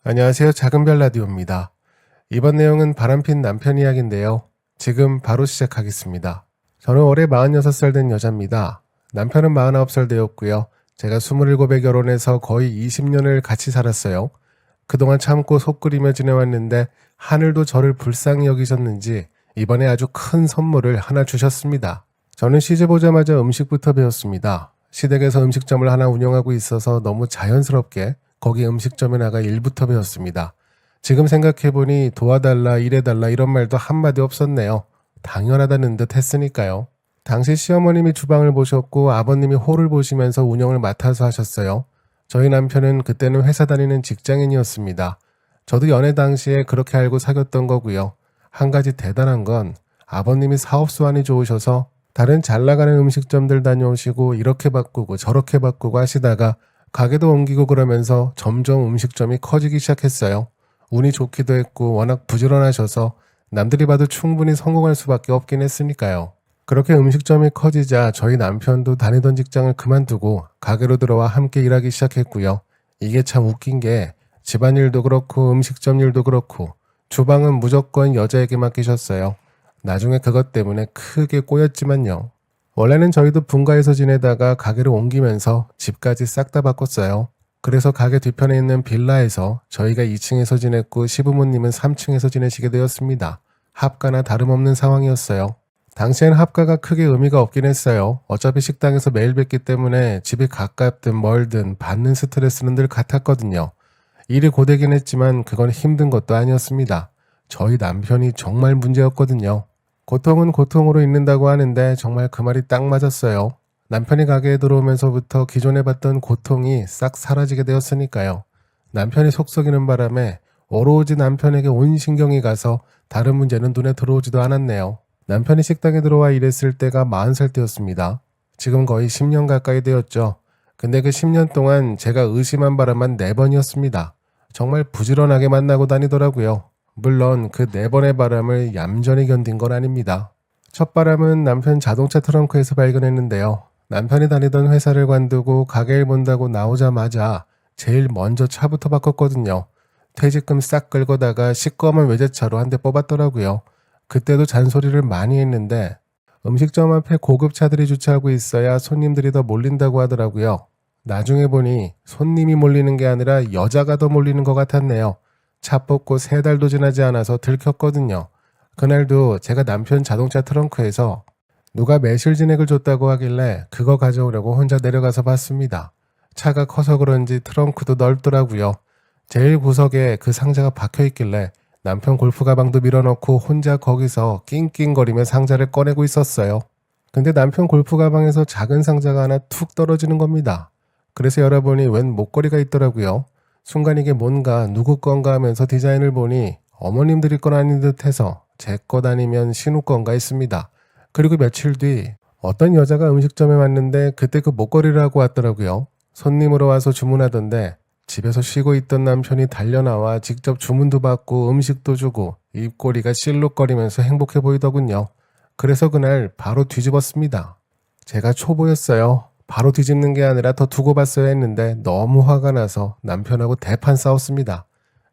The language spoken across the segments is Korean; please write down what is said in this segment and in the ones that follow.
안녕하세요. 작은별 라디오입니다. 이번 내용은 바람핀 남편 이야기인데요. 지금 바로 시작하겠습니다. 저는 올해 46살 된 여자입니다. 남편은 49살 되었고요. 제가 27에 결혼해서 거의 20년을 같이 살았어요. 그동안 참고 속 끓이며 지내왔는데 하늘도 저를 불쌍히 여기셨는지 이번에 아주 큰 선물을 하나 주셨습니다. 저는 시집 오자마자 음식부터 배웠습니다. 시댁에서 음식점을 하나 운영하고 있어서 너무 자연스럽게 거기 음식점에 나가 일부터 배웠습니다. 지금 생각해보니 도와달라, 일해달라 이런 말도 한마디 없었네요. 당연하다는 듯 했으니까요. 당시 시어머님이 주방을 보셨고 아버님이 홀을 보시면서 운영을 맡아서 하셨어요. 저희 남편은 그때는 회사 다니는 직장인이었습니다. 저도 연애 당시에 그렇게 알고 사귀었던 거고요. 한 가지 대단한 건 아버님이 사업 수완이 좋으셔서 다른 잘 나가는 음식점들 다녀오시고 이렇게 바꾸고 저렇게 바꾸고 하시다가 가게도 옮기고 그러면서 점점 음식점이 커지기 시작했어요. 운이 좋기도 했고 워낙 부지런하셔서 남들이 봐도 충분히 성공할 수밖에 없긴 했으니까요. 그렇게 음식점이 커지자 저희 남편도 다니던 직장을 그만두고 가게로 들어와 함께 일하기 시작했고요. 이게 참 웃긴 게 집안일도 그렇고 음식점 일도 그렇고 주방은 무조건 여자에게 맡기셨어요. 나중에 그것 때문에 크게 꼬였지만요. 원래는 저희도 분가에서 지내다가 가게를 옮기면서 집까지 싹 다 바꿨어요. 그래서 가게 뒤편에 있는 빌라에서 저희가 2층에서 지냈고 시부모님은 3층에서 지내시게 되었습니다. 합가나 다름없는 상황이었어요. 당시엔 합가가 크게 의미가 없긴 했어요. 어차피 식당에서 매일 뵙기 때문에 집이 가깝든 멀든 받는 스트레스는 늘 같았거든요. 일이 고되긴 했지만 그건 힘든 것도 아니었습니다. 저희 남편이 정말 문제였거든요. 고통은 고통으로 잊는다고 하는데 정말 그 말이 딱 맞았어요. 남편이 가게에 들어오면서부터 기존에 봤던 고통이 싹 사라지게 되었으니까요. 남편이 속썩이는 바람에 오로지 남편에게 온 신경이 가서 다른 문제는 눈에 들어오지도 않았네요. 남편이 식당에 들어와 일했을 때가 40살 때였습니다. 지금 거의 10년 가까이 되었죠. 근데 그 10년 동안 제가 의심한 바람만 4번이었습니다. 정말 부지런하게 만나고 다니더라고요. 물론 그 4번의 바람을 얌전히 견딘 건 아닙니다. 첫 바람은 남편 자동차 트렁크에서 발견했는데요. 남편이 다니던 회사를 관두고 가게를 본다고 나오자마자 제일 먼저 차부터 바꿨거든요. 퇴직금 싹 긁어다가 시꺼먼 외제차로 한 대 뽑았더라고요. 그때도 잔소리를 많이 했는데 음식점 앞에 고급 차들이 주차하고 있어야 손님들이 더 몰린다고 하더라고요. 나중에 보니 손님이 몰리는 게 아니라 여자가 더 몰리는 것 같았네요. 차 뽑고 3달도 지나지 않아서 들켰거든요. 그날도 제가 남편 자동차 트렁크에서 누가 매실 진액을 줬다고 하길래 그거 가져오려고 혼자 내려가서 봤습니다. 차가 커서 그런지 트렁크도 넓더라고요. 제일 구석에 그 상자가 박혀있길래 남편 골프 가방도 밀어넣고 혼자 거기서 낑낑거리며 상자를 꺼내고 있었어요. 근데 남편 골프 가방에서 작은 상자가 하나 툭 떨어지는 겁니다. 그래서 열어보니 웬 목걸이가 있더라고요. 순간 이게 뭔가 누구 건가 하면서 디자인을 보니 어머님들이 건 아닌 듯해서 제 것 아니면 신우 건가 했습니다. 그리고 며칠 뒤 어떤 여자가 음식점에 왔는데 그때 그 목걸이를 하고 왔더라고요. 손님으로 와서 주문하던데 집에서 쉬고 있던 남편이 달려나와 직접 주문도 받고 음식도 주고 입꼬리가 실룩거리면서 행복해 보이더군요. 그래서 그날 바로 뒤집었습니다. 제가 초보였어요. 바로 뒤집는 게 아니라 더 두고 봤어야 했는데 너무 화가 나서 남편하고 대판 싸웠습니다.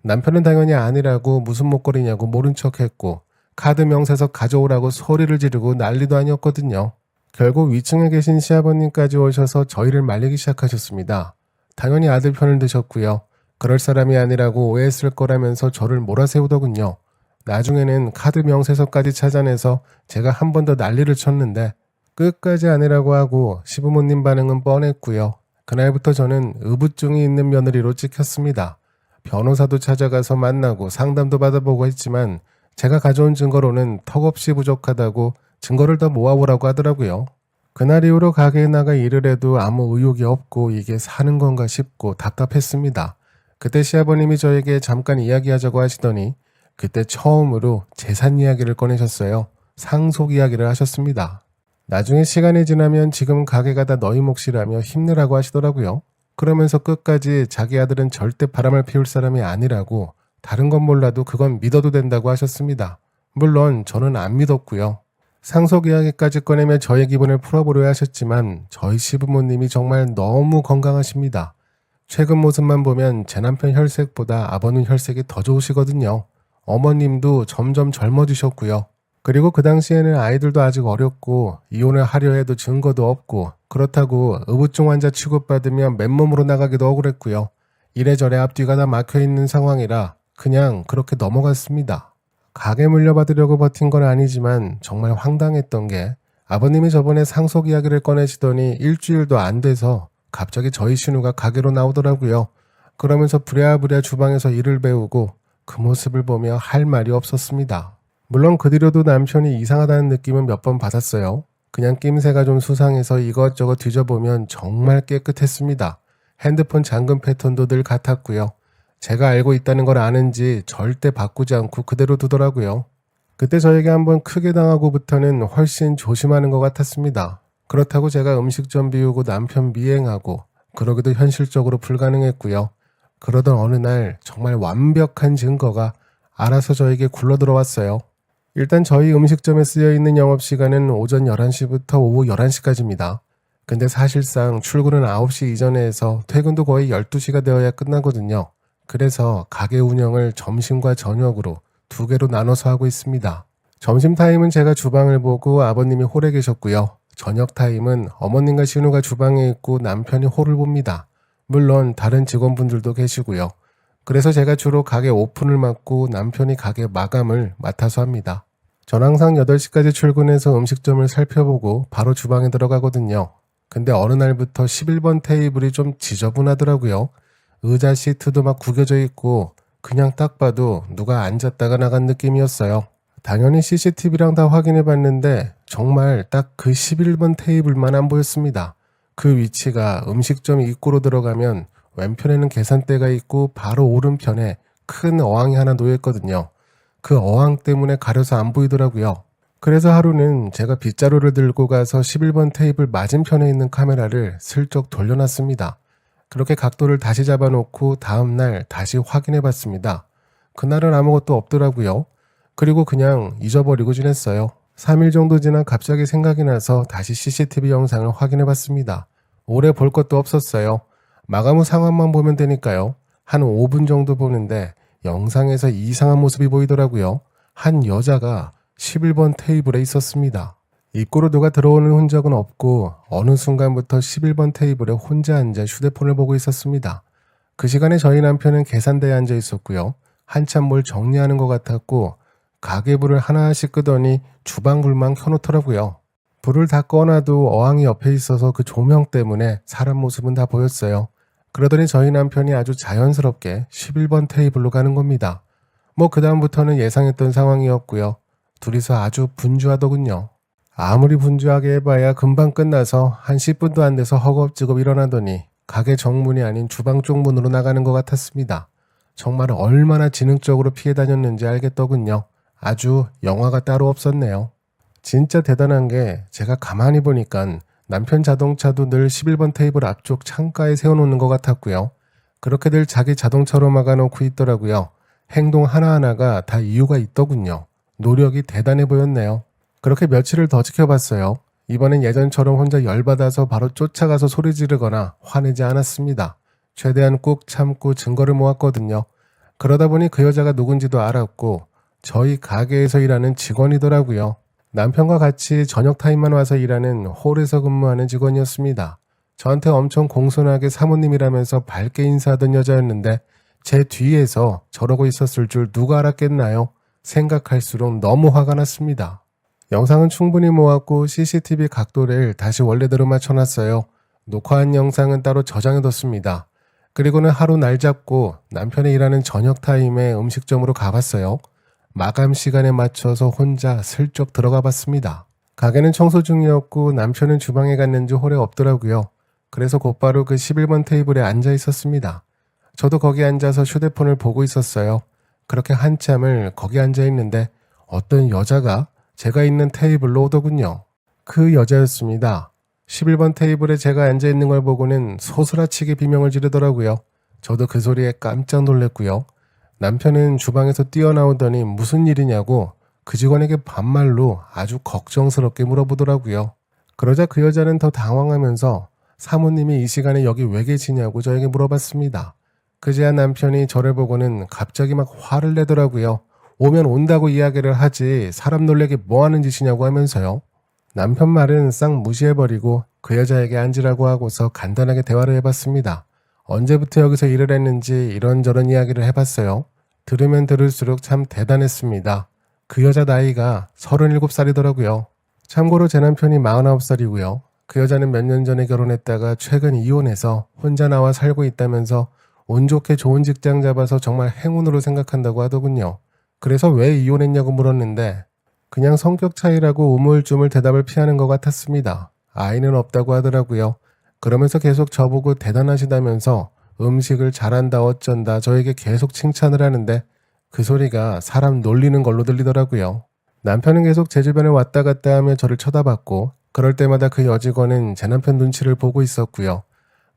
남편은 당연히 아니라고 무슨 목걸이냐고 모른 척했고 카드 명세서 가져오라고 소리를 지르고 난리도 아니었거든요. 결국 위층에 계신 시아버님까지 오셔서 저희를 말리기 시작하셨습니다. 당연히 아들 편을 드셨고요. 그럴 사람이 아니라고 오해했을 거라면서 저를 몰아세우더군요. 나중에는 카드 명세서까지 찾아내서 제가 한 번 더 난리를 쳤는데 끝까지 아니라고 하고 시부모님 반응은 뻔했고요. 그날부터 저는 의부증이 있는 며느리로 찍혔습니다. 변호사도 찾아가서 만나고 상담도 받아보고 했지만 제가 가져온 증거로는 턱없이 부족하다고 증거를 더 모아오라고 하더라고요. 그날 이후로 가게에 나가 일을 해도 아무 의욕이 없고 이게 사는 건가 싶고 답답했습니다. 그때 시아버님이 저에게 잠깐 이야기하자고 하시더니 그때 처음으로 재산 이야기를 꺼내셨어요. 상속 이야기를 하셨습니다. 나중에 시간이 지나면 지금 가게가 다 너희 몫이라며 힘내라고 하시더라고요. 그러면서 끝까지 자기 아들은 절대 바람을 피울 사람이 아니라고 다른 건 몰라도 그건 믿어도 된다고 하셨습니다. 물론 저는 안 믿었고요. 상속 이야기까지 꺼내며 저의 기분을 풀어보려 하셨지만 저희 시부모님이 정말 너무 건강하십니다. 최근 모습만 보면 제 남편 혈색보다 아버님 혈색이 더 좋으시거든요. 어머님도 점점 젊어지셨고요. 그리고 그 당시에는 아이들도 아직 어렸고 이혼을 하려 해도 증거도 없고 그렇다고 의부증 환자 취급받으면 맨몸으로 나가기도 억울했고요. 이래저래 앞뒤가 다 막혀있는 상황이라 그냥 그렇게 넘어갔습니다. 가게 물려받으려고 버틴 건 아니지만 정말 황당했던 게 아버님이 저번에 상속 이야기를 꺼내시더니 일주일도 안 돼서 갑자기 저희 신우가 가게로 나오더라고요. 그러면서 부랴부랴 주방에서 일을 배우고 그 모습을 보며 할 말이 없었습니다. 물론 그 뒤로도 남편이 이상하다는 느낌은 몇 번 받았어요. 그냥 낌새가 좀 수상해서 이것저것 뒤져보면 정말 깨끗했습니다. 핸드폰 잠금 패턴도 늘 같았고요. 제가 알고 있다는 걸 아는지 절대 바꾸지 않고 그대로 두더라고요. 그때 저에게 한번 크게 당하고부터는 훨씬 조심하는 것 같았습니다. 그렇다고 제가 음식점 비우고 남편 미행하고 그러기도 현실적으로 불가능했고요. 그러던 어느 날 정말 완벽한 증거가 알아서 저에게 굴러들어왔어요. 일단 저희 음식점에 쓰여있는 영업시간은 오전 11시부터 오후 11시까지입니다. 근데 사실상 출근은 9시 이전에 해서 퇴근도 거의 12시가 되어야 끝나거든요. 그래서 가게 운영을 점심과 저녁으로 두 개로 나눠서 하고 있습니다. 점심타임은 제가 주방을 보고 아버님이 홀에 계셨고요. 저녁타임은 어머님과 신우가 주방에 있고 남편이 홀을 봅니다. 물론 다른 직원분들도 계시고요. 그래서 제가 주로 가게 오픈을 맡고 남편이 가게 마감을 맡아서 합니다. 전 항상 8시까지 출근해서 음식점을 살펴보고 바로 주방에 들어가거든요. 근데 어느 날부터 11번 테이블이 좀 지저분하더라고요. 의자 시트도 막 구겨져 있고 그냥 딱 봐도 누가 앉았다가 나간 느낌이었어요. 당연히 CCTV랑 다 확인해 봤는데 정말 딱 그 11번 테이블만 안 보였습니다. 그 위치가 음식점 입구로 들어가면 왼편에는 계산대가 있고 바로 오른편에 큰 어항이 하나 놓여있거든요. 그 어항 때문에 가려서 안 보이더라고요. 그래서 하루는 제가 빗자루를 들고 가서 11번 테이블 맞은편에 있는 카메라를 슬쩍 돌려놨습니다. 그렇게 각도를 다시 잡아놓고 다음날 다시 확인해 봤습니다. 그날은 아무것도 없더라고요. 그리고 그냥 잊어버리고 지냈어요. 3일 정도 지나 갑자기 생각이 나서 다시 CCTV 영상을 확인해 봤습니다. 오래 볼 것도 없었어요. 마감 후 상황만 보면 되니까요. 한 5분 정도 보는데 영상에서 이상한 모습이 보이더라고요. 한 여자가 11번 테이블에 있었습니다. 입구로 누가 들어오는 흔적은 없고 어느 순간부터 11번 테이블에 혼자 앉아 휴대폰을 보고 있었습니다. 그 시간에 저희 남편은 계산대에 앉아 있었고요. 한참 뭘 정리하는 것 같았고 가게불을 하나씩 끄더니 주방불만 켜놓더라고요. 불을 다 꺼놔도 어항이 옆에 있어서 그 조명 때문에 사람 모습은 다 보였어요. 그러더니 저희 남편이 아주 자연스럽게 11번 테이블로 가는 겁니다. 그 다음부터는 예상했던 상황이었고요. 둘이서 아주 분주하더군요. 아무리 분주하게 해봐야 금방 끝나서 한 10분도 안 돼서 허겁지겁 일어나더니 가게 정문이 아닌 주방 쪽 문으로 나가는 것 같았습니다. 정말 얼마나 지능적으로 피해 다녔는지 알겠더군요. 아주 영화가 따로 없었네요. 진짜 대단한 게 제가 가만히 보니까 남편 자동차도 늘 11번 테이블 앞쪽 창가에 세워놓는 것 같았고요. 그렇게들 자기 자동차로 막아놓고 있더라고요. 행동 하나하나가 다 이유가 있더군요. 노력이 대단해 보였네요. 그렇게 며칠을 더 지켜봤어요. 이번엔 예전처럼 혼자 열받아서 바로 쫓아가서 소리 지르거나 화내지 않았습니다. 최대한 꾹 참고 증거를 모았거든요. 그러다 보니 그 여자가 누군지도 알았고 저희 가게에서 일하는 직원이더라고요. 남편과 같이 저녁 타임만 와서 일하는 홀에서 근무하는 직원이었습니다. 저한테 엄청 공손하게 사모님이라면서 밝게 인사하던 여자였는데 제 뒤에서 저러고 있었을 줄 누가 알았겠나요? 생각할수록 너무 화가 났습니다. 영상은 충분히 모았고 CCTV 각도를 다시 원래대로 맞춰놨어요. 녹화한 영상은 따로 저장해뒀습니다. 그리고는 하루 날 잡고 남편이 일하는 저녁 타임에 음식점으로 가봤어요. 마감 시간에 맞춰서 혼자 슬쩍 들어가 봤습니다. 가게는 청소 중이었고 남편은 주방에 갔는지 홀에 없더라고요. 그래서 곧바로 그 11번 테이블에 앉아 있었습니다. 저도 거기 앉아서 휴대폰을 보고 있었어요. 그렇게 한참을 거기 앉아 있는데 어떤 여자가 제가 있는 테이블로 오더군요. 그 여자였습니다. 11번 테이블에 제가 앉아 있는 걸 보고는 소스라치게 비명을 지르더라고요. 저도 그 소리에 깜짝 놀랐고요. 남편은 주방에서 뛰어나오더니 무슨 일이냐고 그 직원에게 반말로 아주 걱정스럽게 물어보더라고요. 그러자 그 여자는 더 당황하면서 사모님이 이 시간에 여기 왜 계시냐고 저에게 물어봤습니다. 그제야 남편이 저를 보고는 갑자기 막 화를 내더라고요. 오면 온다고 이야기를 하지 사람 놀래게 뭐 하는 짓이냐고 하면서요. 남편 말은 싹 무시해버리고 그 여자에게 앉으라고 하고서 간단하게 대화를 해봤습니다. 언제부터 여기서 일을 했는지 이런저런 이야기를 해봤어요. 들으면 들을수록 참 대단했습니다. 그 여자 나이가 37살이더라고요. 참고로 제 남편이 49살이고요. 그 여자는 몇 년 전에 결혼했다가 최근 이혼해서 혼자 나와 살고 있다면서 운 좋게 좋은 직장 잡아서 정말 행운으로 생각한다고 하더군요. 그래서 왜 이혼했냐고 물었는데 그냥 성격 차이라고 우물쭈물 대답을 피하는 것 같았습니다. 아이는 없다고 하더라고요. 그러면서 계속 저보고 대단하시다면서 음식을 잘한다 어쩐다 저에게 계속 칭찬을 하는데 그 소리가 사람 놀리는 걸로 들리더라고요. 남편은 계속 제 주변에 왔다 갔다 하며 저를 쳐다봤고 그럴 때마다 그 여직원은 제 남편 눈치를 보고 있었고요.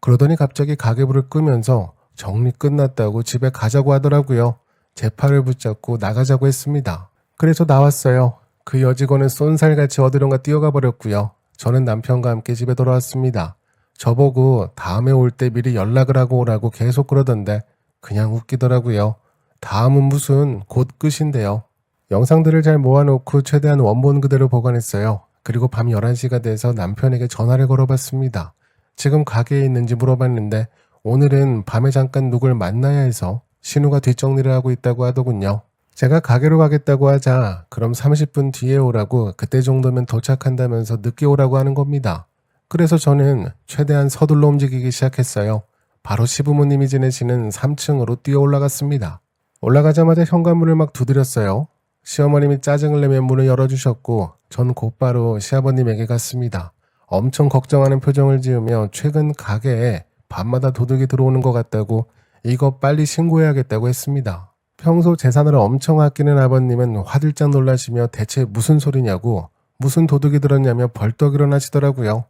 그러더니 갑자기 가계부를 끄면서 정리 끝났다고 집에 가자고 하더라고요. 제 팔을 붙잡고 나가자고 했습니다. 그래서 나왔어요. 그 여직원은 쏜살같이 어디론가 뛰어가 버렸고요. 저는 남편과 함께 집에 돌아왔습니다. 저보고 다음에 올 때 미리 연락을 하고 오라고 계속 그러던데 그냥 웃기더라고요. 다음은 무슨 곧 끝인데요. 영상들을 잘 모아놓고 최대한 원본 그대로 보관했어요. 그리고 밤 11시가 돼서 남편에게 전화를 걸어봤습니다. 지금 가게에 있는지 물어봤는데 오늘은 밤에 잠깐 누굴 만나야 해서 신우가 뒷정리를 하고 있다고 하더군요. 제가 가게로 가겠다고 하자 그럼 30분 뒤에 오라고 그때 정도면 도착한다면서 늦게 오라고 하는 겁니다. 그래서 저는 최대한 서둘러 움직이기 시작했어요. 바로 시부모님이 지내시는 3층으로 뛰어 올라갔습니다. 올라가자마자 현관문을 막 두드렸어요. 시어머님이 짜증을 내며 문을 열어주셨고 전 곧바로 시아버님에게 갔습니다. 엄청 걱정하는 표정을 지으며 최근 가게에 밤마다 도둑이 들어오는 것 같다고 이거 빨리 신고해야겠다고 했습니다. 평소 재산을 엄청 아끼는 아버님은 화들짝 놀라시며 대체 무슨 소리냐고 무슨 도둑이 들었냐며 벌떡 일어나시더라고요.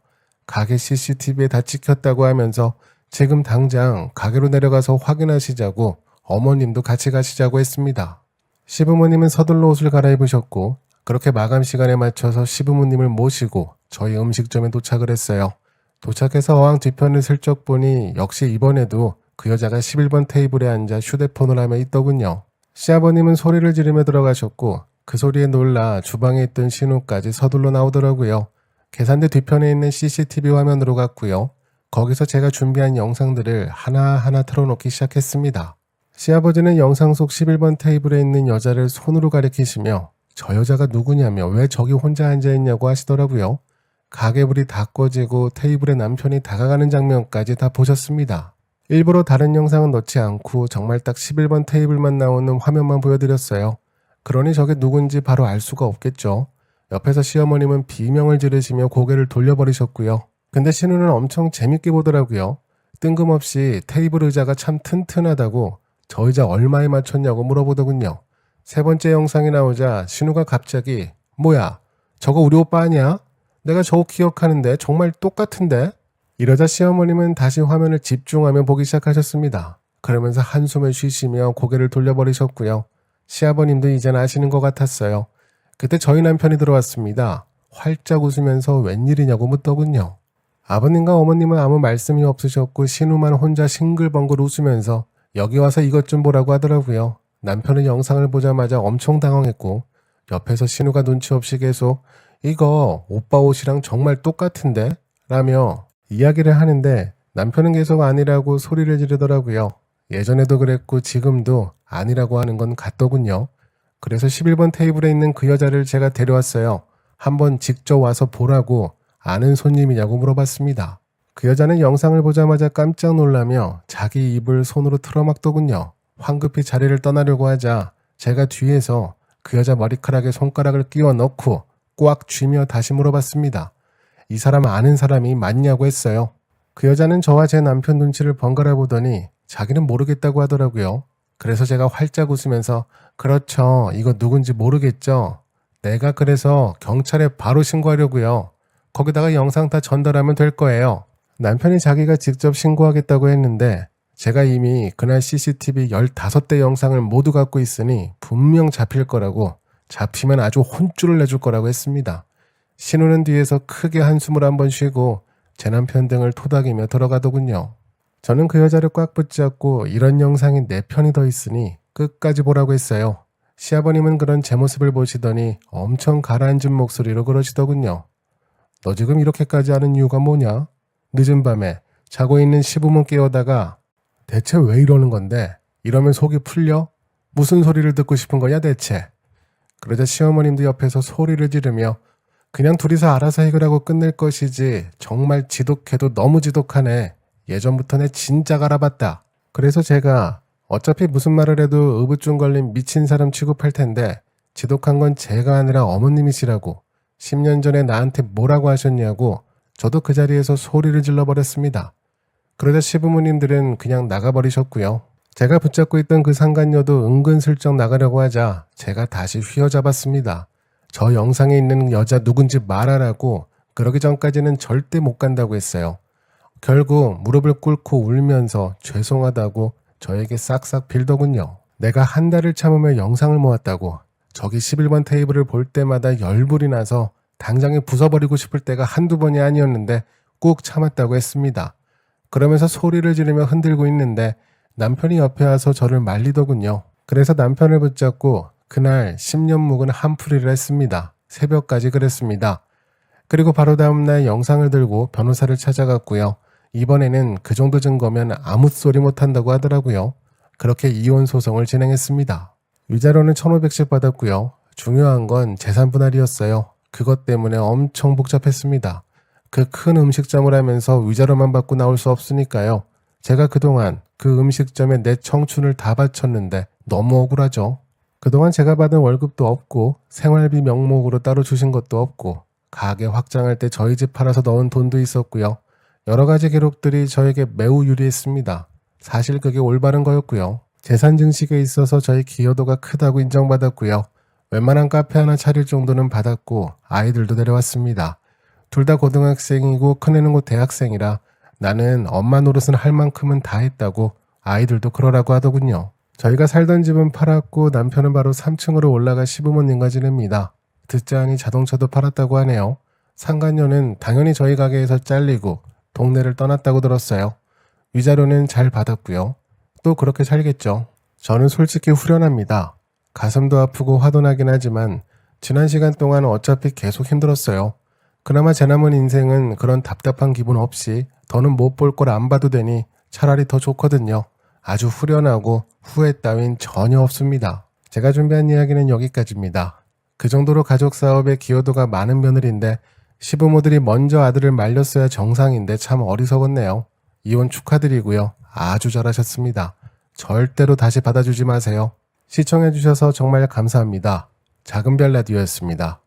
가게 CCTV에 다 찍혔다고 하면서 지금 당장 가게로 내려가서 확인하시자고 어머님도 같이 가시자고 했습니다. 시부모님은 서둘러 옷을 갈아입으셨고 그렇게 마감 시간에 맞춰서 시부모님을 모시고 저희 음식점에 도착을 했어요. 도착해서 어항 뒤편을 슬쩍 보니 역시 이번에도 그 여자가 11번 테이블에 앉아 휴대폰을 하며 있더군요. 시아버님은 소리를 지르며 들어가셨고 그 소리에 놀라 주방에 있던 신우까지 서둘러 나오더라고요. 계산대 뒤편에 있는 CCTV 화면으로 갔고요. 거기서 제가 준비한 영상들을 하나하나 틀어놓기 시작했습니다. 시아버지는 영상 속 11번 테이블에 있는 여자를 손으로 가리키시며 저 여자가 누구냐며 왜 저기 혼자 앉아있냐고 하시더라고요. 가게불이 다 꺼지고 테이블에 남편이 다가가는 장면까지 다 보셨습니다. 일부러 다른 영상은 넣지 않고 정말 딱 11번 테이블만 나오는 화면만 보여드렸어요. 그러니 저게 누군지 바로 알 수가 없겠죠. 옆에서 시어머님은 비명을 지르시며 고개를 돌려버리셨고요. 근데 신우는 엄청 재밌게 보더라고요. 뜬금없이 테이블 의자가 참 튼튼하다고 저 의자 얼마에 맞췄냐고 물어보더군요. 세 번째 영상이 나오자 신우가 갑자기 뭐야 저거 우리 오빠 아니야? 내가 저거 기억하는데 정말 똑같은데? 이러자 시어머님은 다시 화면을 집중하며 보기 시작하셨습니다. 그러면서 한숨을 쉬시며 고개를 돌려버리셨고요. 시아버님도 이젠 아시는 것 같았어요. 그때 저희 남편이 들어왔습니다. 활짝 웃으면서 웬일이냐고 묻더군요. 아버님과 어머님은 아무 말씀이 없으셨고 신우만 혼자 싱글벙글 웃으면서 여기 와서 이것 좀 보라고 하더라고요. 남편은 영상을 보자마자 엄청 당황했고 옆에서 신우가 눈치 없이 계속 이거 오빠 옷이랑 정말 똑같은데? 라며 이야기를 하는데 남편은 계속 아니라고 소리를 지르더라고요. 예전에도 그랬고 지금도 아니라고 하는 건 같더군요. 그래서 11번 테이블에 있는 그 여자를 제가 데려왔어요. 한번 직접 와서 보라고 아는 손님이냐고 물어봤습니다. 그 여자는 영상을 보자마자 깜짝 놀라며 자기 입을 손으로 틀어막더군요. 황급히 자리를 떠나려고 하자 제가 뒤에서 그 여자 머리카락에 손가락을 끼워 넣고 꽉 쥐며 다시 물어봤습니다. 이 사람 아는 사람이 맞냐고 했어요. 그 여자는 저와 제 남편 눈치를 번갈아 보더니 자기는 모르겠다고 하더라고요. 그래서 제가 활짝 웃으면서 그렇죠. 이거 누군지 모르겠죠. 내가 그래서 경찰에 바로 신고하려고요. 거기다가 영상 다 전달하면 될 거예요. 남편이 자기가 직접 신고하겠다고 했는데 제가 이미 그날 CCTV 15대 영상을 모두 갖고 있으니 분명 잡힐 거라고 잡히면 아주 혼쭐을 내줄 거라고 했습니다. 신우는 뒤에서 크게 한숨을 한번 쉬고 제 남편 등을 토닥이며 들어가더군요. 저는 그 여자를 꽉 붙잡고 이런 영상이 4편이 더 있으니 끝까지 보라고 했어요. 시아버님은 그런 제 모습을 보시더니 엄청 가라앉은 목소리로 그러시더군요. 너 지금 이렇게까지 하는 이유가 뭐냐? 늦은 밤에 자고 있는 시부모 깨우다가 대체 왜 이러는 건데? 이러면 속이 풀려? 무슨 소리를 듣고 싶은 거냐 대체? 그러자 시어머님도 옆에서 소리를 지르며 그냥 둘이서 알아서 해결하고 끝낼 것이지 정말 지독해도 너무 지독하네. 예전부터 내 진작 알아봤다. 그래서 제가 어차피 무슨 말을 해도 의부증 걸린 미친 사람 취급할 텐데 지독한 건 제가 아니라 어머님이시라고 10년 전에 나한테 뭐라고 하셨냐고 저도 그 자리에서 소리를 질러버렸습니다. 그러자 시부모님들은 그냥 나가버리셨고요. 제가 붙잡고 있던 그 상간녀도 은근슬쩍 나가려고 하자 제가 다시 휘어잡았습니다. 저 영상에 있는 여자 누군지 말하라고 그러기 전까지는 절대 못 간다고 했어요. 결국 무릎을 꿇고 울면서 죄송하다고 저에게 싹싹 빌더군요. 내가 한 달을 참으며 영상을 모았다고 저기 11번 테이블을 볼 때마다 열불이 나서 당장에 부숴버리고 싶을 때가 한두 번이 아니었는데 꾹 참았다고 했습니다. 그러면서 소리를 지르며 흔들고 있는데 남편이 옆에 와서 저를 말리더군요. 그래서 남편을 붙잡고 그날 10년 묵은 한풀이를 했습니다. 새벽까지 그랬습니다. 그리고 바로 다음날 영상을 들고 변호사를 찾아갔고요. 이번에는 그 정도 증거면 아무 소리 못한다고 하더라고요. 그렇게 이혼 소송을 진행했습니다. 위자료는 1,500씩 받았고요. 중요한 건 재산 분할이었어요. 그것 때문에 엄청 복잡했습니다. 그 큰 음식점을 하면서 위자료만 받고 나올 수 없으니까요. 제가 그동안 그 음식점에 내 청춘을 다 바쳤는데 너무 억울하죠. 그동안 제가 받은 월급도 없고 생활비 명목으로 따로 주신 것도 없고 가게 확장할 때 저희 집 팔아서 넣은 돈도 있었고요. 여러 가지 기록들이 저에게 매우 유리했습니다. 사실 그게 올바른 거였고요. 재산 증식에 있어서 저희 기여도가 크다고 인정받았고요. 웬만한 카페 하나 차릴 정도는 받았고 아이들도 데려왔습니다. 둘 다 고등학생이고 큰애는 곧 대학생이라 나는 엄마 노릇은 할 만큼은 다 했다고 아이들도 그러라고 하더군요. 저희가 살던 집은 팔았고 남편은 바로 3층으로 올라가 시부모님과 지냅니다. 듣자하니 자동차도 팔았다고 하네요. 상간녀는 당연히 저희 가게에서 잘리고 동네를 떠났다고 들었어요. 위자료는 잘 받았고요. 또 그렇게 살겠죠. 저는 솔직히 후련합니다. 가슴도 아프고 화도 나긴 하지만 지난 시간 동안 어차피 계속 힘들었어요. 그나마 제 남은 인생은 그런 답답한 기분 없이 더는 못 볼 걸 안 봐도 되니 차라리 더 좋거든요. 아주 후련하고 후회 따윈 전혀 없습니다. 제가 준비한 이야기는 여기까지입니다. 그 정도로 가족 사업에 기여도가 많은 며느리인데 시부모들이 먼저 아들을 말렸어야 정상인데 참 어리석었네요. 이혼 축하드리고요. 아주 잘하셨습니다. 절대로 다시 받아주지 마세요. 시청해주셔서 정말 감사합니다. 작은별 라디오였습니다.